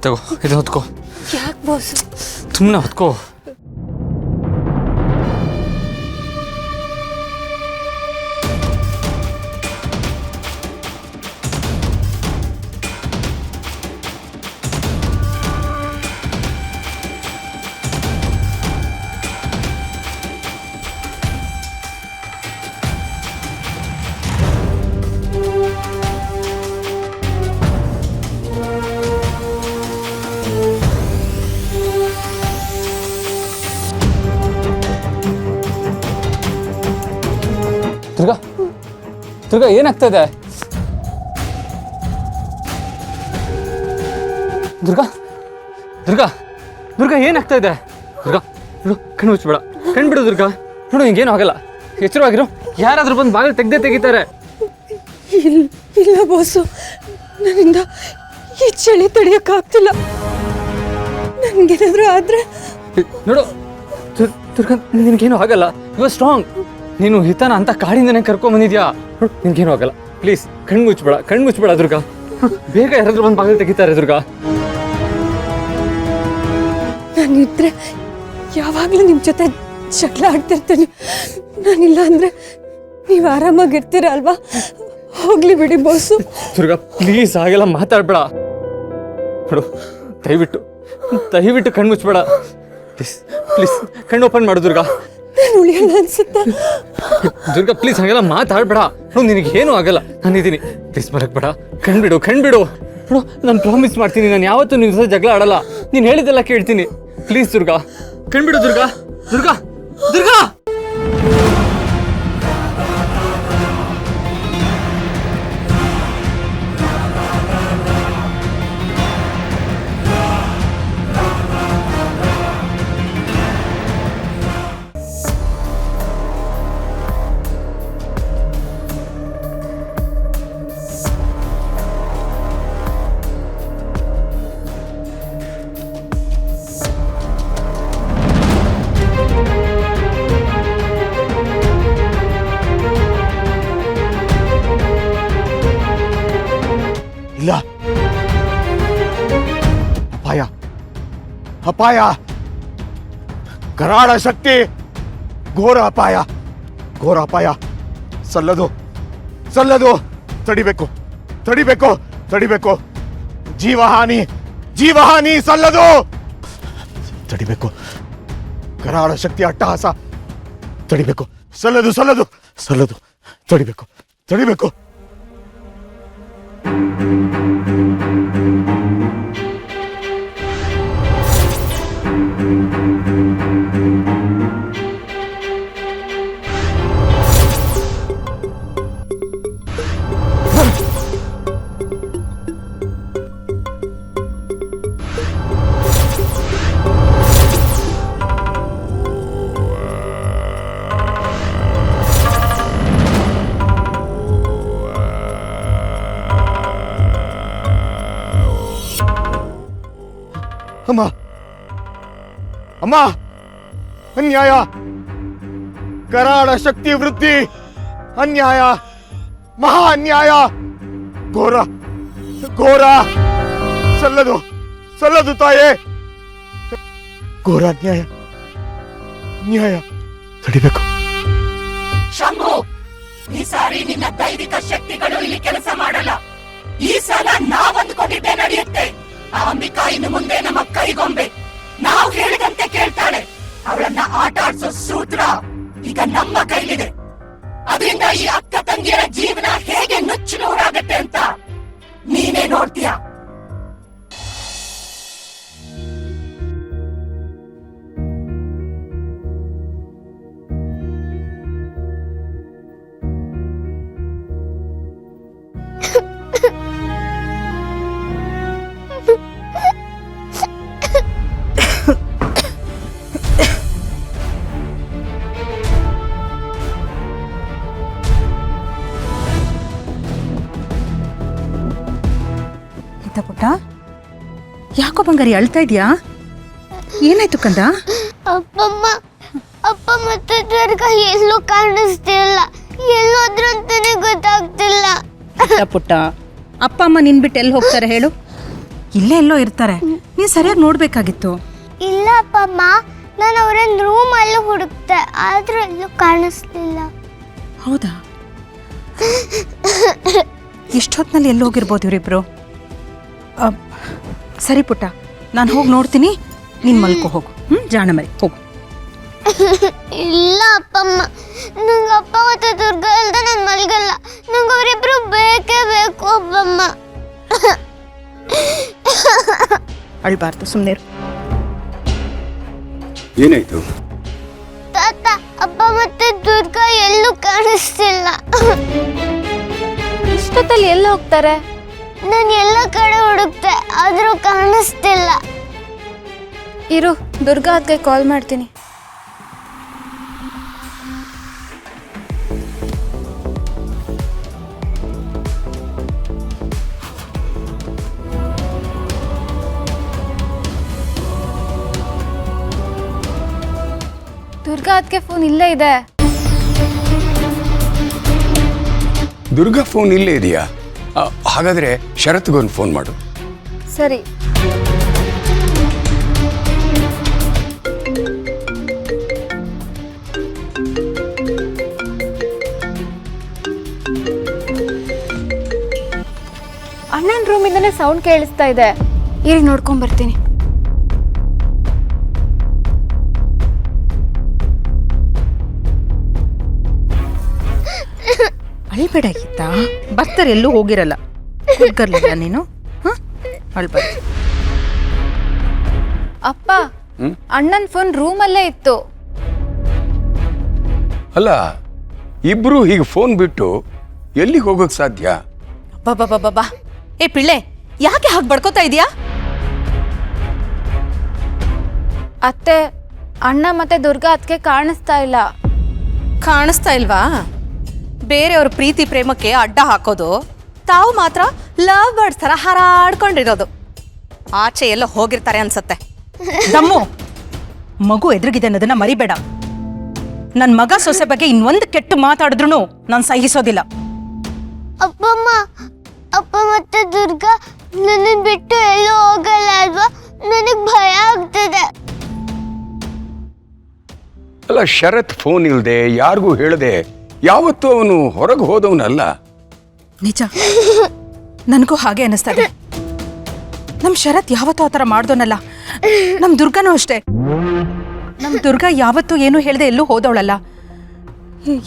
ತಗೋ ಇದು ಹೊತ್ಕೋ. ಯಾಕೆ ಬಾಸು? ಸುಮ್ಮನೆ ಹೊತ್ಕೋ. ದುರ್ಗಾ ದುರ್ಗಾ ಏನಾಗ್ತಾ ಇದೆ? ದುರ್ಗಾ ದುರ್ಗಾ ದುರ್ಗಾ ಏನಾಗ್ತಾ ಇದೆ? ದುರ್ಗಾ ನೋಡು, ಕಣ್ಣು ಮುಚ್ಚಬೇಡ, ಕಣ್ಬಿಡು ದುರ್ಗಾ. ನೋಡು ಹಿಂಗೇನು ಆಗಲ್ಲ, ಎಚ್ಚರವಾಗಿರು. ಯಾರಾದ್ರೂ ಬಂದು ಬಾಗಿಲು ತೆಗಿತಾರೆ. ಇಲ್ಲ ಬಾಸು, ನನ್ನಿಂದ ಈ ಚಳಿ ತಡೆಯೋಕ್ಕಾಗ್ತಿಲ್ಲ. ನನಗೇನಾದ್ರೂ ಆದ್ರೆ ನೋಡು ದುರ್ಗಾ, ನಿನ್ಗೇನು ಆಗಲ್ಲ. You are strong. ನೀನು ಹಿತನ ಅಂತ ಕಾಡಿಂದನೇ ಕರ್ಕೊಂಡ್ ಬಂದಿದ್ಯಾ. ನೋಡು ನಿನ್ಗೇನು ಆಗಲ್ಲ. ಪ್ಲೀಸ್ ಕಣ್ಣು ಮುಚ್ಚಬೇಡ ದುರ್ಗಾ. ಬೇಗ ಯಾರಾದ್ರೂ ಬಂದು ಬಾಗಿಲು ತೆಗಿತಾರೆ ದುರ್ಗಾ. ನಾನಿದ್ರೆ ಯಾವಾಗಲೂ ನಿಮ್ಮ ಜೊತೆ ಜಗಳ ಆಡ್ತಿರ್ತೀನಿ. ನಾನಿಲ್ಲ ಅಂದ್ರೆ ನೀವು ಆರಾಮಾಗಿರ್ತೀರ ಅಲ್ವಾ? ಹೋಗ್ಲಿ ಬಿಡಿ ಬಾಸು. ದುರ್ಗಾ ಪ್ಲೀಸ್ ಹಾಗೆಲ್ಲ ಮಾತಾಡ್ಬೇಡ. ನೋಡು ದಯವಿಟ್ಟು ಕಣ್ಣು ಮುಚ್ಚಬೇಡ. ಪ್ಲೀಸ್ ಕಣ್ಣು ಓಪನ್ ಮಾಡು ದುರ್ಗಾ. ನಾನು ಉಳಿಯಲ್ಲ ಅನ್ಸುತ್ತೆ. ದುರ್ಗಾ ಪ್ಲೀಸ್ ಹಾಗೆಲ್ಲ ಮಾತಾಡ್ಬೇಡ. ನೋಡು ನಿನಗೆ ಏನೂ ಆಗಲ್ಲ, ನಾನಿದ್ದೀನಿ. ಪ್ಲೀಸ್ ಮಲಗಬೇಡ. ಕಣ್ಬಿಡು. ನೋಡು ನಾನು ಪ್ರಾಮಿಸ್ ಮಾಡ್ತೀನಿ, ನಾನು ಯಾವತ್ತೂ ನಿನ್ನ ಜೊತೆ ಜಗಳ ಆಡಲ್ಲ. ನೀನು ಹೇಳಿದ್ದೆಲ್ಲ ಕೇಳ್ತೀನಿ. ಪ್ಲೀಸ್ ದುರ್ಗಾ, ಕಣ್ಬಿಡು ದುರ್ಗಾ. ದುರ್ಗಾ ದುರ್ಗಾ ಇಲ್ಲ, ಅಪಾಯ, ಕರಾಳ ಶಕ್ತಿ, ಘೋರ ಅಪಾಯ. ಸಲ್ಲದು. ತಡಿಬೇಕು. ಜೀವಹಾನಿ ಸಲ್ಲದು. ತಡಿಬೇಕು. ಕರಾಳ ಶಕ್ತಿ ಅಟ್ಟಹಾಸ ತಡಿಬೇಕು. ಸಲ್ಲದು. ತಡಿಬೇಕು. ಅಮ್ಮ, ಅನ್ಯಾಯ, ಕರಾಳ ಶಕ್ತಿ ವೃದ್ಧಿ, ಅನ್ಯಾಯ, ಮಹಾ ಅನ್ಯಾಯ, ಘೋರ, ಸಲ್ಲದು ತಾಯೇ, ಘೋರ ಅನ್ಯಾಯ, ತಡಿಬೇಕು. ಶಂಭು, ಈ ಸಾರಿ ನಿನ್ನ ದೈವಿಕ ಶಕ್ತಿಗಳು ಇಲ್ಲಿ ಕೆಲಸ ಮಾಡಲ್ಲ. ಈ ಸಲ ನಾವಂದುಕೊಂಡಿದ್ದೆ ನಡೆಯುತ್ತೆ. ಆ ಅಂಬಿಕಾ ಇನ್ನು ಮುಂದೆ ನಮ್ಮ ಕೈಗೊಂಬೆ. ನಾವು ಹೇಳಿದಂತೆ ಕೇಳ್ತಾಳೆ. ಅವಳನ್ನ ಆಟ ಆಡಿಸೋ ಸೂತ್ರ ಈಗ ನಮ್ಮ ಕೈಲಿದೆ. ಅದರಿಂದ ಈ ಅಕ್ಕ ತಂಗಿಯರ ಜೀವನ ಹೇಗೆ ನುಚ್ಚು ನೂರಾಗತ್ತೆ ಅಂತ ನೀನೇ ನೋಡ್ತೀಯ. ಪುಟ್ಟ, ಯಾಕೋ ಬಂಗಾರಿ ಅಳ್ತಾ ಇದೀಯಾ? ಏನಾಯ್ತು ಕಂದ? ಅಪ್ಪ ಮತ್ತೆ ದುರ್ಗ ಎಲ್ಲೂ ಕಾಣಿಸ್ತಿಲ್ಲ. ಎಲ್ಲೋದ್ರು ಅಂತಾನೆ ಗೊತ್ತಾಗ್ತಿಲ್ಲ. ಪುಟ್ಟ, ಅಪ್ಪ ಅಮ್ಮ ನಿನ್ ಬಿಟ್ಟು ಎಲ್ಲಿ ಹೋಗ್ತಾರೆ ಹೇಳು? ಇಲ್ಲೇ ಎಲ್ಲೋ ಇರ್ತಾರೆ, ನೀನು ಸರಿಯಾಗಿ ನೋಡ್ಬೇಕಾಗಿತ್ತು. ಇಲ್ಲ ಅಪ್ಪಮ್ಮ, ನಾನು ಅವ್ರನ್ನ ರೂಮಲ್ಲೂ ಹುಡುಕ್ತೆ, ಆದ್ರೂ ಎಲ್ಲೂ ಕಾಣಿಸ್ಲಿಲ್ಲ. ಹೌದಾ? ಇಷ್ಟೊತ್ತಿನಲ್ಲಿ ಎಲ್ಲಿ ಹೋಗಿರ್ಬೋದು ಇವರಿಬ್ರು? ಸರಿ ಪುಟ್ಟ, ನಾನು ಹೋಗಿ ನೋಡ್ತೀನಿ, ನೀನು ಮಲ್ಕೋ ಹೋಗು. ಜಾಣ ಮರಿ ಹೋಗು. ಇಲ್ಲ ಅಪ್ಪಮ್ಮ, ನಂಗೆ ಅಪ್ಪ ಮತ್ತು ದುರ್ಗಾ ಇಲ್ದ ನಾನು ಮಲ್ಗಲ್ಲ. ನಂಗೆ ಅವರಿಬ್ರು ಬೇಕೇ ಬೇಕು ಅಪ್ಪಮ್ಮ. ಅಳ್ಬಾರ್ದು, ಸುಮ್ಮನೆ. ಏನಾಯ್ತು? ತಾತ, ಅಪ್ಪ ಮತ್ತೆ ದುರ್ಗಾ ಎಲ್ಲೂ ಕಾಣಿಸ್ತಿಲ್ಲ. ಇಷ್ಟೊತ್ತಲ್ಲಿ ಎಲ್ಲ ಹೋಗ್ತಾರೆ? ನಾನು ಎಲ್ಲ ಕಡೆ ಹುಡುಕ್ತೆ, ಆದ್ರೂ ಕಾಣಿಸ್ತಿಲ್ಲ. ಇರು, ದುರ್ಗಾ ಅದ್ಗೆ ಕಾಲ್ ಮಾಡ್ತೀನಿ. ದುರ್ಗಾ ಅದ್ಗೆ ಫೋನ್ ಇಲ್ಲೇ ಇದೆ. ದುರ್ಗಾ ಫೋನ್ ಇಲ್ಲೇ ಇದೆಯಾ? ಹಾಗಾದ್ರೆ ಶರತ್ಗೊಂದು ಫೋನ್ ಮಾಡು. ಸರಿ. ಅಣ್ಣನ ರೂಮಿಂದನೇ ಸೌಂಡ್ ಕೇಳಿಸ್ತಾ ಇದೆ. ಇರಿ ನೋಡ್ಕೊಂಡ್ ಬರ್ತೀನಿ. ಅಳ್ಬೇಡ ಗೀತಾ, ಬರ್ತಾರೆ, ಎಲ್ಲೂ ಹೋಗಿರಲ್ಲ. ಕೂತ್ಕರ್ಲಿಲ್ಲ ನೀನು? ಅಳ್ಬಾರ್ದು. ಅಪ್ಪ, ಅಣ್ಣನ ಫೋನ್ ರೂಮಲ್ಲೇ ಇತ್ತು. ಅಲ್ಲ, ಇಬ್ರು ಹೀಗೆ ಫೋನ್ ಬಿಟ್ಟು ಎಲ್ಲಿಗೆ ಹೋಗೋಕ್ ಸಾಧ್ಯ? ಬಾಬಾ, ಏ ಪಿಳ್ಳೆ, ಯಾಕೆ ಹಾಗೆ ಬಡ್ಕೋತಾ ಇದೀಯಾ? ಅತ್ತೆ, ಅಣ್ಣ ಮತ್ತೆ ದುರ್ಗಾ ಅದಕ್ಕೆ ಕಾಣಿಸ್ತಾ ಇಲ್ಲ. ಕಾಣಿಸ್ತಾ ಇಲ್ವಾ? ಬೇರೆಯವ್ರ ಪ್ರೀತಿ ಪ್ರೇಮಕ್ಕೆ ಅಡ್ಡ ಹಾಕೋದು, ತಾವು ಮಾತ್ರ ಲವ್ ಬರ್ಡ್ಸ್ ಥರ ಹಾರಾಡ್ಕೊಂಡಿರೋದು. ಆಚೆ ಎಲ್ಲ ಹೋಗಿರ್ತಾರೆ ಅನ್ಸತ್ತೆ. ದಮ್ಮು, ಮಗು ಎದುರುಗಿದೆ ಅನ್ನೋದನ್ನ ಮರಿಬೇಡ. ನನ್ನ ಮಗ ಸೊಸೆ ಬಗ್ಗೆ ಇನ್ನೊಂದು ಕೆಟ್ಟು ಮಾತಾಡಿದ್ರು ನಾನು ಸಹಿಸೋದಿಲ್ಲ. ಅಪ್ಪಮ್ಮ, ಅಪ್ಪ ಮತ್ತೆ ದುರ್ಗಾ ನನ್ನ ಬಿಟ್ಟು ಎಲ್ಲೂ ಹೋಗಲ್ಲ ಅಲ್ವಾ? ನನಗೆ ಭಯ ಆಗ್ತದೆ. ಅಲ್ಲ, ಶರತ್ ಫೋನ್ ಇಲ್ದೆ ಯಾರಿಗೂ ಹೇಳದೆ ಯಾವತ್ತೂ ಅವನು ಹೊರಗೆ ಹೋದವನಲ್ಲ. ನಿಜ, ನನಗೂ ಹಾಗೆ ಅನಿಸ್ತದೆ. ನಮ್ಮ ಶರತ್ ಯಾವತ್ತೂ ಆ ಥರ ಮಾಡ್ದೋನಲ್ಲ. ನಮ್ಮ ದುರ್ಗಾನೂ ಅಷ್ಟೇ. ನಮ್ಮ ದುರ್ಗಾ ಯಾವತ್ತೂ ಏನೂ ಹೇಳ್ದೆ ಎಲ್ಲೂ ಹೋದವಳಲ್ಲ.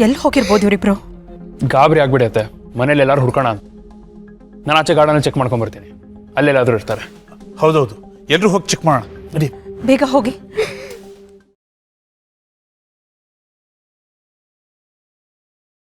ಎಲ್ಲಿ ಹೋಗಿರ್ಬೋದು ಇವರಿಬ್ರು? ಗಾಬರಿ ಆಗ್ಬಿಡಿ ಅತ್ತೆ, ಮನೇಲಿ ಎಲ್ಲರೂ ಹುಡ್ಕೋಣ ಅಂತ. ನಾನು ಆಚೆ ಗಾರ್ಡನ್ ಚೆಕ್ ಮಾಡ್ಕೊಂಡ್ ಬರ್ತೀನಿ, ಅಲ್ಲೆಲ್ಲಾದ್ರೂ ಇರ್ತಾರೆ. ಹೌದೌದು, ಎಲ್ಲರೂ ಹೋಗಿ ಚೆಕ್ ಮಾಡೋಣ. ಬೇಗ ಹೋಗಿ.